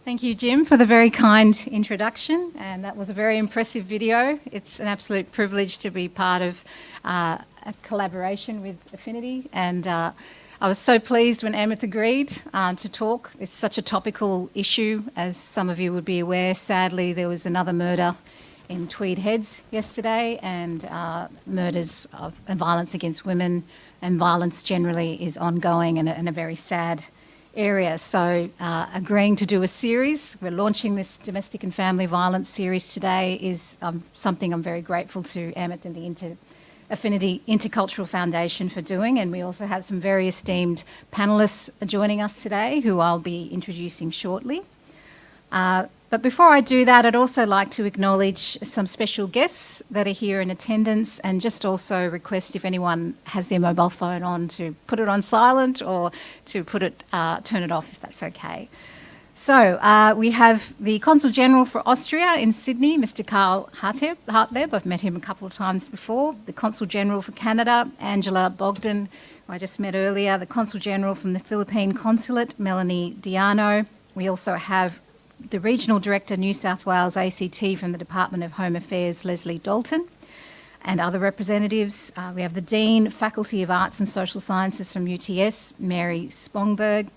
Thank you, Jim, for the very kind introduction, and that was a very impressive video. It's an absolute privilege to be part of a collaboration with Affinity, and I was so pleased when Emmett agreed to talk. It's such a topical issue, as some of you would be aware. Sadly, there was another murder in Tweed Heads yesterday, and murders and violence against women and violence generally is ongoing and a very sad area. So agreeing to do a series, we're launching this domestic and family violence series today, is something I'm very grateful to Emmett and the Affinity Intercultural Foundation for doing, and we also have some very esteemed panellists joining us today who I'll be introducing shortly. But before I do that, I'd also like to acknowledge some special guests that are here in attendance, and just also request if anyone has their mobile phone on to put it on silent or to turn it off if that's okay. So we have the Consul General for Austria in Sydney, Mr. Karl Hartleb. I've met him a couple of times before. The Consul General for Canada, Angela Bogdan, who I just met earlier. The Consul General from the Philippine Consulate, Melanie Diano. We also have the Regional Director, New South Wales ACT from the Department of Home Affairs, Leslie Dalton, and other representatives. We have the Dean, Faculty of Arts and Social Sciences from UTS, Mary Spongberg.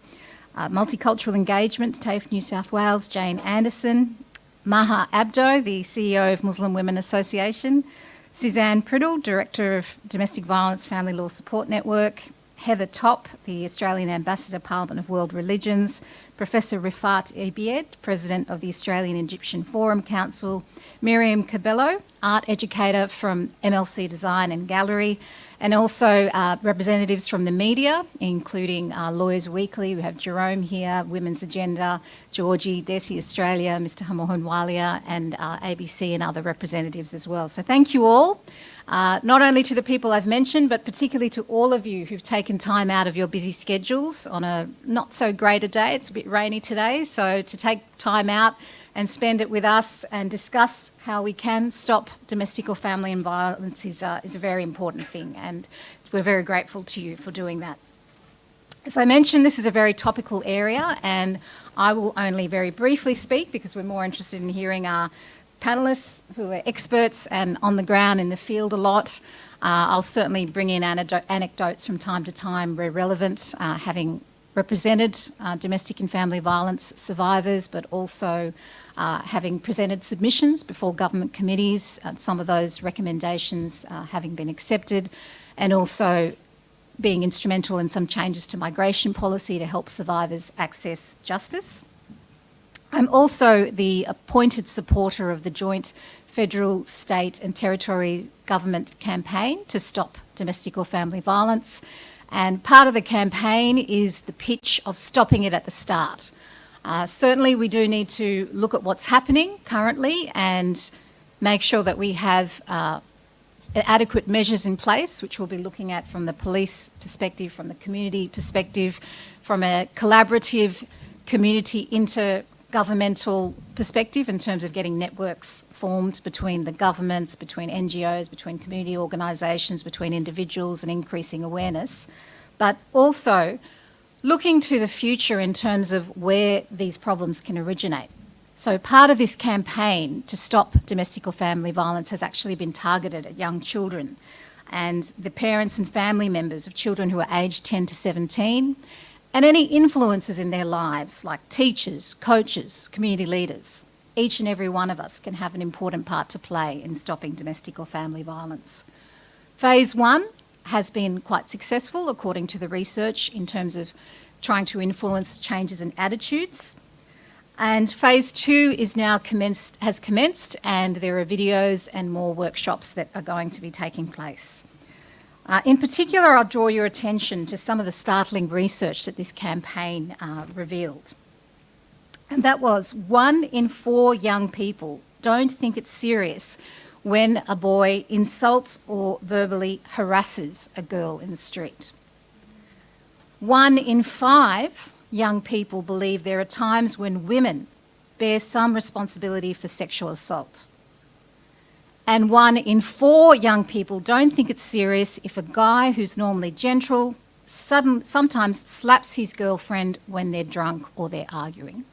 Multicultural Engagement, TAFE New South Wales, Jane Anderson. Maha Abdo, the CEO of Muslim Women Association. Suzanne Priddle, Director of Domestic Violence Family Law Support Network. Heather Top, the Australian Ambassador, Parliament of World Religions. Professor Rifat Ebied, President of the Australian Egyptian Forum Council. Miriam Cabello, Art Educator from MLC Design and Gallery. And also representatives from the media, including Lawyers Weekly. We have Jerome here, Women's Agenda, Georgie, Desi Australia, Mr. Hamohun Walia, and ABC and other representatives as well. So thank you all, not only to the people I've mentioned, but particularly to all of you who've taken time out of your busy schedules on a not so great a day. It's a bit rainy today, so to take time out and spend it with us and discuss how we can stop domestic or family violence is a very important thing, and we're very grateful to you for doing that. As I mentioned, this is a very topical area, and I will only very briefly speak because we're more interested in hearing our panellists who are experts and on the ground in the field a lot. I'll certainly bring in anecdotes from time to time where relevant, having represented domestic and family violence survivors, but also having presented submissions before government committees, some of those recommendations having been accepted, and also being instrumental in some changes to migration policy to help survivors access justice. I'm also the appointed supporter of the joint federal, state and territory government campaign to stop domestic or family violence. And part of the campaign is the pitch of stopping it at the start. Certainly we do need to look at what's happening currently and make sure that we have adequate measures in place, which we'll be looking at from the police perspective, from the community perspective, from a collaborative community intergovernmental perspective in terms of getting networks formed between the governments, between NGOs, between community organisations, between individuals, and increasing awareness. But also looking to the future in terms of where these problems can originate. So part of this campaign to stop domestic or family violence has actually been targeted at young children and the parents and family members of children who are aged 10 to 17, and any influences in their lives like teachers, coaches, community leaders. Each and every one of us can have an important part to play in stopping domestic or family violence. Phase 1 has been quite successful according to the research in terms of trying to influence changes in attitudes. And phase 2 is now has commenced, and there are videos and more workshops that are going to be taking place. In particular, I'll draw your attention to some of the startling research that this campaign revealed. And that was 1 in 4 young people don't think it's serious when a boy insults or verbally harasses a girl in the street. 1 in 5 young people believe there are times when women bear some responsibility for sexual assault. And 1 in 4 young people don't think it's serious if a guy who's normally gentle sometimes slaps his girlfriend when they're drunk or they're arguing.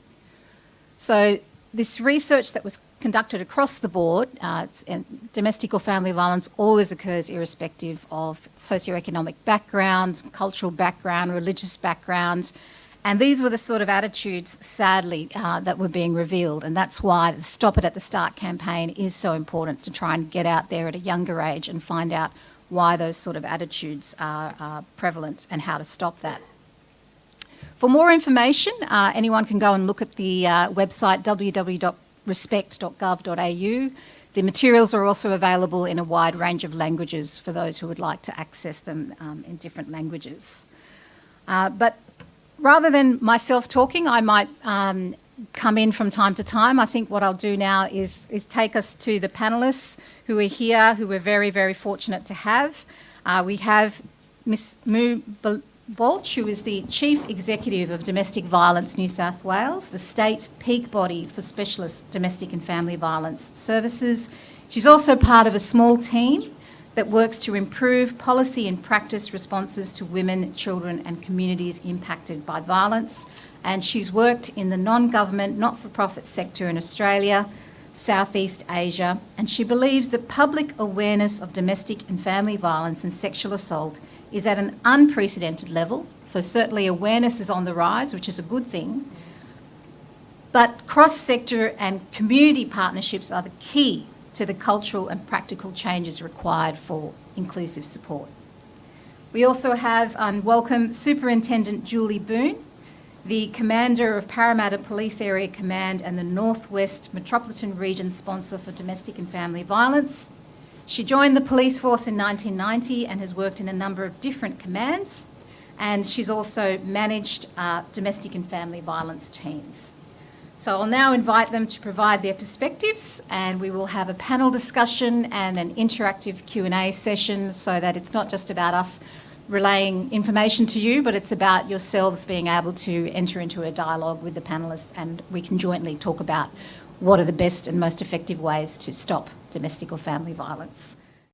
So this research that was conducted across the board, domestic or family violence always occurs irrespective of socioeconomic background, cultural background, religious background. And these were the sort of attitudes, sadly, that were being revealed. And that's why the Stop It at the Start campaign is so important, to try and get out there at a younger age and find out why those sort of attitudes are prevalent and how to stop that. For more information, anyone can go and look at the website www.respect.gov.au. The materials are also available in a wide range of languages for those who would like to access them in different languages. But rather than myself talking, I might come in from time to time. I think what I'll do now is take us to the panellists who are here, who we're very, very fortunate to have. We have Ms. Baulch, who is the Chief Executive of Domestic Violence New South Wales, the state peak body for specialist domestic and family violence services. She's also part of a small team that works to improve policy and practice responses to women, children and communities impacted by violence. And she's worked in the non-government, not-for-profit sector in Australia, Southeast Asia, and she believes that public awareness of domestic and family violence and sexual assault is at an unprecedented level. So certainly awareness is on the rise, which is a good thing. But cross-sector and community partnerships are the key to the cultural and practical changes required for inclusive support. We also have welcome Superintendent Julie Boon, the Commander of Parramatta Police Area Command and the Northwest Metropolitan Region sponsor for domestic and family violence. She joined the police force in 1990 and has worked in a number of different commands, and she's also managed domestic and family violence teams. So I'll now invite them to provide their perspectives, and we will have a panel discussion and an interactive Q&A session, so that it's not just about us relaying information to you, but it's about yourselves being able to enter into a dialogue with the panellists, and we can jointly talk about what are the best and most effective ways to stop domestic or family violence.